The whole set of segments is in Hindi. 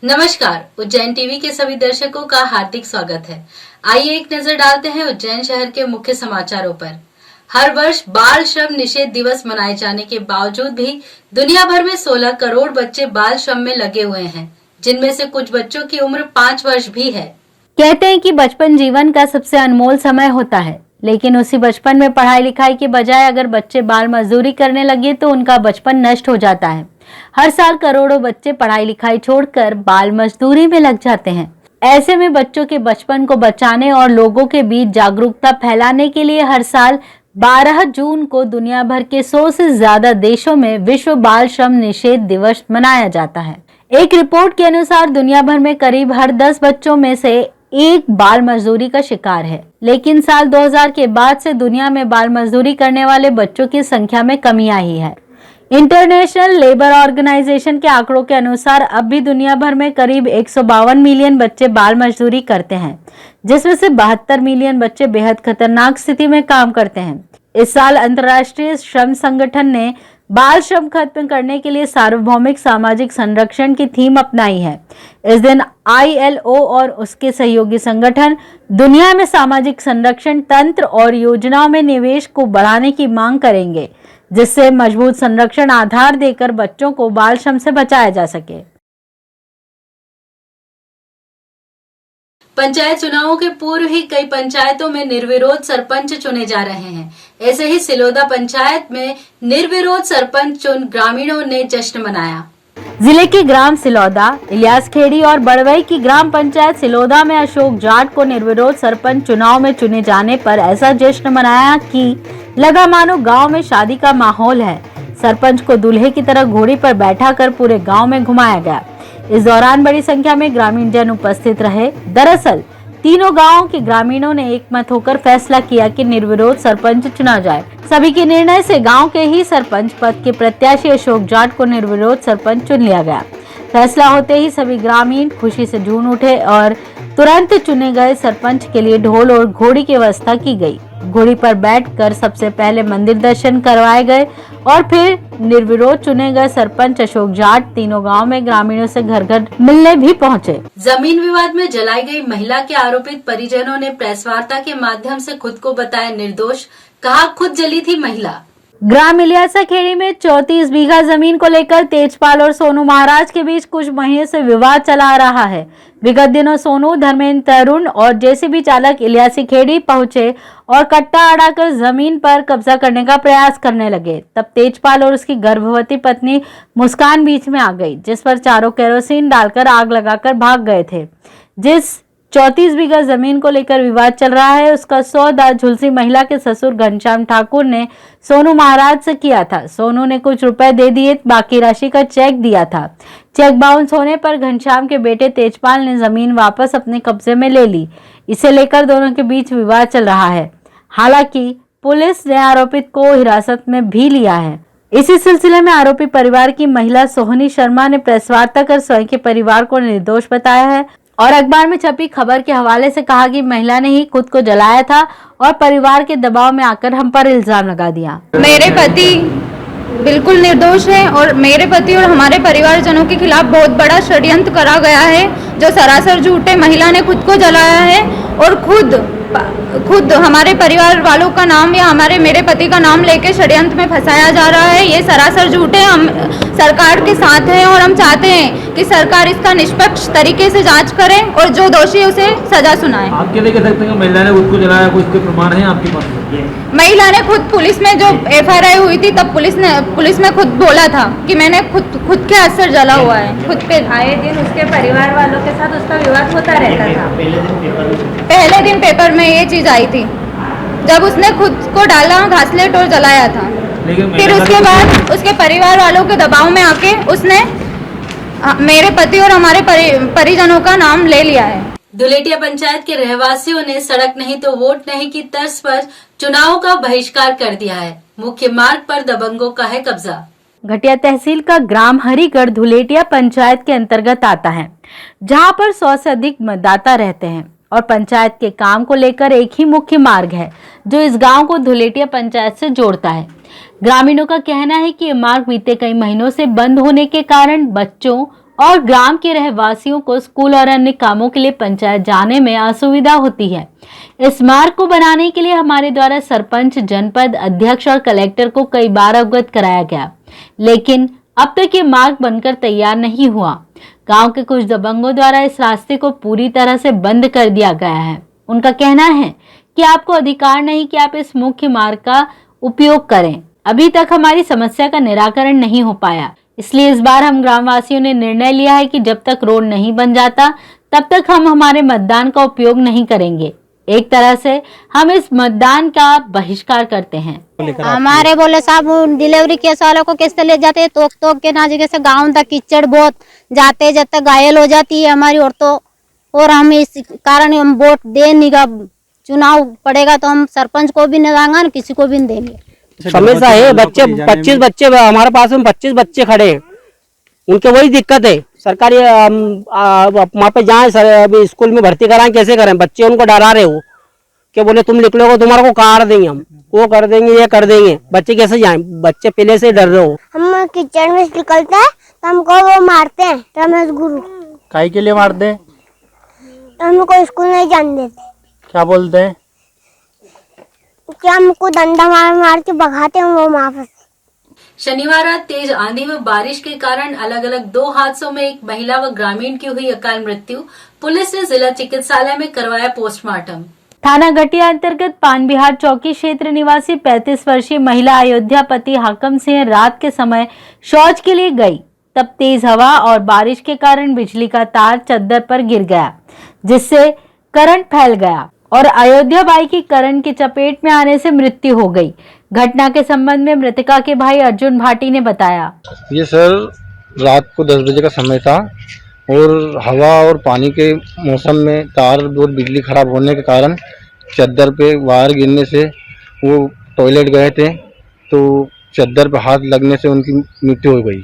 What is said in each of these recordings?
नमस्कार, उज्जैन टीवी के सभी दर्शकों का हार्दिक स्वागत है। आइए एक नजर डालते हैं उज्जैन शहर के मुख्य समाचारों पर। हर वर्ष बाल श्रम निषेध दिवस मनाए जाने के बावजूद भी दुनिया भर में 16 करोड़ बच्चे बाल श्रम में लगे हुए हैं, जिनमें से कुछ बच्चों की उम्र 5 वर्ष भी है। कहते हैं कि बचपन जीवन का सबसे अनमोल समय होता है, लेकिन उसी बचपन में पढ़ाई लिखाई के बजाय अगर बच्चे बाल मजदूरी करने लगे तो उनका बचपन नष्ट हो जाता है। हर साल करोड़ों बच्चे पढ़ाई लिखाई छोड़कर बाल मजदूरी में लग जाते हैं। ऐसे में बच्चों के बचपन को बचाने और लोगों के बीच जागरूकता फैलाने के लिए हर साल 12 जून को दुनिया भर के 100 से ज्यादा देशों में विश्व बाल श्रम निषेध दिवस मनाया जाता है। एक रिपोर्ट के अनुसार दुनिया भर में करीब हर 10 बच्चों में से एक बाल मजदूरी का शिकार है, लेकिन साल 2000 के बाद से दुनिया में बाल मजदूरी करने वाले बच्चों की संख्या में कमी आई है। इंटरनेशनल लेबर ऑर्गेनाइजेशन के आंकड़ों के अनुसार अब भी दुनिया भर में करीब 152 मिलियन बच्चे बाल मजदूरी करते हैं, जिसमें से 72 मिलियन बच्चे बेहद खतरनाक स्थिति में काम करते हैं। इस साल अंतर्राष्ट्रीय श्रम संगठन ने बाल श्रम खत्म करने के लिए सार्वभौमिक सामाजिक संरक्षण की थीम अपनाई है। इस दिन ILO और उसके सहयोगी संगठन दुनिया में सामाजिक संरक्षण तंत्र और योजनाओं में निवेश को बढ़ाने की मांग करेंगे, जिससे मजबूत संरक्षण आधार देकर बच्चों को बाल श्रम से बचाया जा सके। पंचायत चुनावों के पूर्व ही कई पंचायतों में निर्विरोध सरपंच चुने जा रहे हैं। ऐसे ही सिलोदा पंचायत में निर्विरोध सरपंच चुन ग्रामीणों ने जश्न मनाया। जिले के ग्राम सिलौदा, इलियास खेड़ी और बड़वई की ग्राम पंचायत सिलोदा में अशोक जाट को निर्विरोध सरपंच चुनाव में चुने जाने पर ऐसा जश्न मनाया कि लगा मानो गांव में शादी का माहौल है। सरपंच को दूल्हे की तरह घोड़ी पर बैठा कर पूरे गांव में घुमाया गया। इस दौरान बड़ी संख्या में ग्रामीण जन उपस्थित रहे। दरअसल तीनों गांवों के ग्रामीणों ने एकमत होकर फैसला किया कि निर्विरोध सरपंच चुना जाए। सभी के निर्णय से गांव के ही सरपंच पद के प्रत्याशी अशोक जाट को निर्विरोध सरपंच चुन लिया गया। फैसला होते ही सभी ग्रामीण खुशी से झूम उठे और तुरंत चुने गए सरपंच के लिए ढोल और घोड़ी की व्यवस्था की गई। घोड़ी पर बैठकर सबसे पहले मंदिर दर्शन करवाए गए और फिर निर्विरोध चुने गए सरपंच अशोक जाट तीनों गांव में ग्रामीणों से घर घर मिलने भी पहुंचे। जमीन विवाद में जलाई गई महिला के आरोपित परिजनों ने प्रेस वार्ता के माध्यम से खुद को बताया निर्दोष। कहा खुद जली थी महिला। ग्राम इलियासा खेड़ी में 34 बीघा जमीन को लेकर तेजपाल और सोनू महाराज के बीच कुछ महीने से विवाद चला आ रहा है। विगत दिनों सोनू, धर्मेंद्र तरुण और जेसीबी चालक इलियासी खेड़ी पहुंचे और कट्टा अड़ाकर जमीन पर कब्जा करने का प्रयास करने लगे। तब तेजपाल और उसकी गर्भवती पत्नी मुस्कान बीच में आ गई, जिस पर चारों केरोसिन डालकर आग लगाकर भाग गए थे। जिस 34 बीघा जमीन को लेकर विवाद चल रहा है, उसका सौदा झुलसी महिला के ससुर घनश्याम ठाकुर ने सोनू महाराज से किया था। सोनू ने कुछ रुपए दे दिए, बाकी राशि का चेक दिया था। चेक बाउंस होने पर घनश्याम के बेटे तेजपाल ने जमीन वापस अपने कब्जे में ले ली। इसे लेकर दोनों के बीच विवाद चल रहा है। हालांकि पुलिस ने आरोपित को हिरासत में भी लिया है। इसी सिलसिले में आरोपी परिवार की महिला सोहनी शर्मा ने प्रेस वार्ता कर स्वयं के परिवार को निर्दोष बताया है और अखबार में छपी खबर के हवाले से कहा कि महिला ने ही खुद को जलाया था और परिवार के दबाव में आकर हम पर इल्जाम लगा दिया। मेरे पति बिल्कुल निर्दोष है और मेरे पति और हमारे परिवारजनों के खिलाफ बहुत बड़ा षड्यंत्र करा गया है, जो सरासर झूठ है। महिला ने खुद को जलाया है और खुद हमारे परिवार वालों का नाम या मेरे पति का नाम लेके षड्यंत्र में फंसाया जा रहा है। ये सरासर झूठ है। हम सरकार के साथ हैं और हम चाहते हैं कि सरकार इसका निष्पक्ष तरीके से जांच करे और जो दोषी है उसे सजा सुनाए। आप कैसे कह सकते हैं महिला ने खुद को जलाया? कुछ के प्रमाण है आपके पास? महिला ने खुद पुलिस में जो FIR हुई थी तब पुलिस में खुद बोला था कि मैंने खुद के हाथ से जला हुआ है। खुद पे आए दिन उसके परिवार वालों के साथ उसका विवाद होता रहता था। पहले दिन पेपर में ये चीज आई थी जब उसने खुद को डाला घासलेट और जलाया था। फिर उसके बाद उसके परिवार वालों के दबाव में आके उसने मेरे पति और हमारे परिजनों का नाम ले लिया है। धुलेटिया पंचायत के रहवासियों ने सड़क नहीं तो वोट नहीं की तर्ज पर चुनाव का बहिष्कार कर दिया है। मुख्य मार्ग पर दबंगों का है कब्जा। घटिया तहसील का ग्राम हरिगढ़ धुलेटिया पंचायत के अंतर्गत आता है, जहां पर 100 से अधिक मतदाता रहते हैं और पंचायत के काम को लेकर एक ही मुख्य मार्ग है जो इस गांव को धुलेटिया पंचायत से जोड़ता है। ग्रामीणों का कहना है कि ये मार्ग बीते कई महीनों से बंद होने के कारण बच्चों और ग्राम के रहवासियों को स्कूल और अन्य कामों के लिए पंचायत जाने में असुविधा होती है। इस मार्ग को बनाने के लिए हमारे द्वारा सरपंच, जनपद अध्यक्ष और कलेक्टर को कई बार अवगत कराया गया, लेकिन अब तक ये मार्ग बनकर तैयार नहीं हुआ। गांव के कुछ दबंगों द्वारा इस रास्ते को पूरी तरह से बंद कर दिया गया है। उनका कहना है कि आपको अधिकार नहीं कि आप इस मुख्य मार्ग का उपयोग करें। अभी तक हमारी समस्या का निराकरण नहीं हो पाया, इसलिए इस बार हम ग्रामवासियों ने निर्णय लिया है कि जब तक रोड नहीं बन जाता तब तक हम हमारे मतदान का उपयोग नहीं करेंगे। एक तरह से हम इस मतदान का बहिष्कार करते हैं। हमारे बोले साहब डिलीवरी केस वालों को कैसे ले जाते हैं, तोक के ना जगह से गाँव तक कीचड़ बहुत जाते जाते घायल हो जाती है हमारी औरतों, और हम इस कारण हम वोट दे नहीं गा। चुनाव पड़ेगा तो हम सरपंच को भी नहीं देंगे, किसी को भी नहीं देंगे। समस्या है, बच्चे 25 बच्चे हमारे पास में 25 बच्चे खड़े हैं, उनके वही दिक्कत है। सरकारी वहाँ पे जाए अभी स्कूल में भर्ती कराएं, कैसे करें? बच्चे उनको डरा रहे हो कि बोले तुम निकलोगे तुम्हारे को काट देंगे, हम वो कर देंगे, ये कर देंगे। बच्चे कैसे जाएं? बच्चे पहले से डर रहे हो। हम किचड़ में निकलते हैं तो हमको वो मारते हैं, रमेश गुरु। काहे के लिए मारते हैं? हमको स्कूल नहीं जाने देते। क्या बोलते हैं? क्या हमको डंडा मार मार के भगाते हैं वो वापस। शनिवार रात तेज आंधी व बारिश के कारण अलग अलग 2 हादसों में एक महिला व ग्रामीण की हुई अकाल मृत्यु। पुलिस ने जिला चिकित्सालय में करवाया पोस्टमार्टम। थाना घटिया अंतर्गत पान बिहार चौकी क्षेत्र निवासी 35 वर्षीय महिला अयोध्या पति हाकम सिंह रात के समय शौच के लिए गई, तब तेज हवा और बारिश के कारण बिजली का तार चद्दर पर गिर गया, जिससे करंट फैल गया और अयोध्या बाई की करंट की चपेट में आने से मृत्यु हो गई। घटना के संबंध में मृतका के भाई अर्जुन भाटी ने बताया, ये सर रात को 10 बजे का समय था और हवा और पानी के मौसम में तार और बिजली खराब होने के कारण चद्दर पे वायर गिरने से वो टॉयलेट गए थे, तो चद्दर पे हाथ लगने से उनकी मृत्यु हो गई।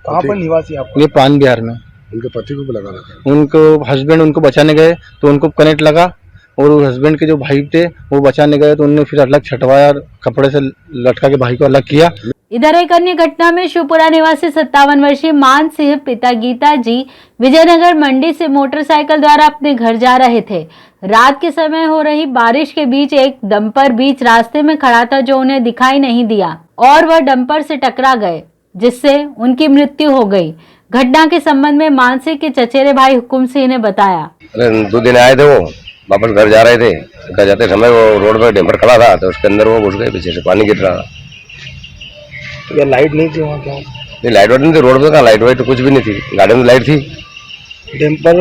कहाँ पर निवासी आप? ये पान बिहार में। उनके पति को लगा था? उनको हस्बैंड उनको बचाने गए तो उनको कनेक्ट लगा और हस्बैंड के जो भाई थे वो बचाने गए तो उन्होंने फिर अलग छटवाया और कपड़े से लटका के भाई को अलग किया। इधर एक अन्य घटना में शिवपुरा निवासी 57 वर्षीय मान सिंह पिता गीता जी विजयनगर मंडी से मोटरसाइकिल द्वारा अपने घर जा रहे थे। रात के समय हो रही बारिश के बीच एक डंपर बीच रास्ते में खड़ा था जो उन्हें दिखाई नहीं दिया और वह डंपर से टकरा गए, जिससे उनकी मृत्यु हो गई। घटना के संबंध में मानसिक के चचेरे भाई हुकुम सिंह ने बताया, 2 दिन आए थे, वो वापस घर जा रहे थे, घर जाते समय वो रोड पर डंपर खड़ा था तो उसके अंदर वो घुस गए, पीछे से पानी गिर रहा था। तो ये लाइट नहीं थी वहाँ? क्या नहीं, लाइट वाइट नहीं थी रोड पे, कहाँ लाइट वाइट तो कुछ भी नहीं थी, गाड़ी में लाइट थी डंपर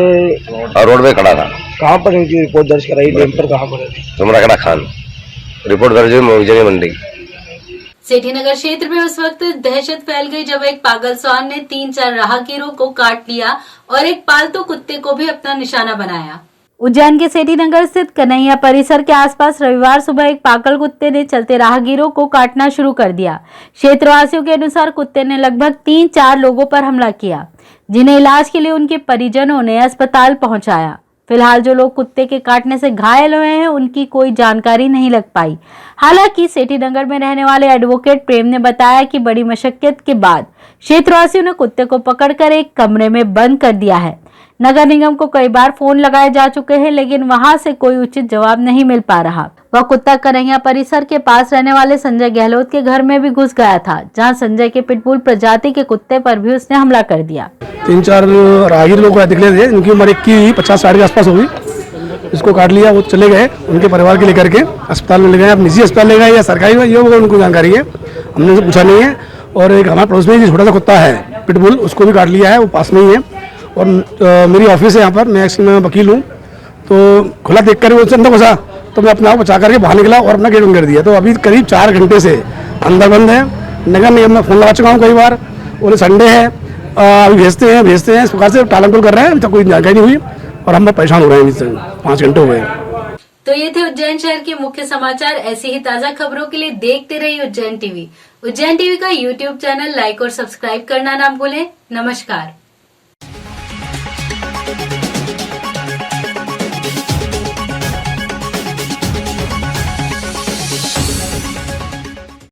और रोड पे खड़ा था। कहाँ पर इनकी रिपोर्ट दर्ज कराई? डंपर कहाँ पर है? तुमराकड़ा खान, रिपोर्ट दर्ज हुई विजय मंडी। सेठीनगर क्षेत्र में उस वक्त दहशत फैल गई जब एक पागल स्वान ने 3-4 राहगीरों को काट लिया और एक पालतू कुत्ते को भी अपना निशाना बनाया। उज्जैन के सेठीनगर स्थित कन्हैया परिसर के आसपास रविवार सुबह एक पागल कुत्ते ने चलते राहगीरों को काटना शुरू कर दिया। क्षेत्रवासियों के अनुसार कुत्ते ने लगभग 3-4 लोगों पर हमला किया, जिन्हें इलाज के लिए उनके परिजनों ने अस्पताल पहुंचाया। फिलहाल जो लोग कुत्ते के काटने से घायल हुए हैं उनकी कोई जानकारी नहीं लग पाई। हालांकि सेठीनगर में रहने वाले एडवोकेट प्रेम ने बताया कि बड़ी मशक्कत के बाद क्षेत्रवासियों ने कुत्ते को पकड़कर एक कमरे में बंद कर दिया है। नगर निगम को कई बार फोन लगाए जा चुके हैं, लेकिन वहां से कोई उचित जवाब नहीं मिल पा रहा। वह कुत्ता कन्हैया परिसर के पास रहने वाले संजय गहलोत के घर में भी घुस गया था, जहां संजय के पिटबुल प्रजाति के कुत्ते पर भी उसने हमला कर दिया। 3-4 राहगीर लोग निकले थे, इनकी उम्र 50-60 के आसपास होगी। इसको काट लिया, वो चले गए उनके परिवार के लेकर के अस्पताल में ले गए। अब निजी अस्पताल ले गए या सरकारी में, ये उनको जानकारी है, हमने उनसे पूछा नहीं है। और एक हमारे पड़ोस में छोटा सा कुत्ता है पिटबुल, उसको भी काट लिया है, वो पास में ही है। और मेरी ऑफिस है यहाँ पर, मैं वकील हूँ, तो खुला देख कर वो अंदर घुसा तो मैं अपने आप बचा करके बाहर निकला और अपना गेट बंद कर दिया। तो अभी करीब 4 घंटे से अंदर बंद है। नगर निगम में फोन लगा चुका हूँ कई बार, बोले संडे है, अभी भेजते हैं इस प्रकार से टालमटोल कर रहे हैं। अभी तक कोई जानकारी नहीं हुई और हम परेशान हो रहे हैं, 5 घंटे हो गए। तो ये थे उज्जैन शहर के मुख्य समाचार। ऐसी ही ताजा खबरों के लिए देखते रहिए उज्जैन टीवी। उज्जैन टीवी का यूट्यूब चैनल लाइक और सब्सक्राइब करना ना भूलें। नमस्कार।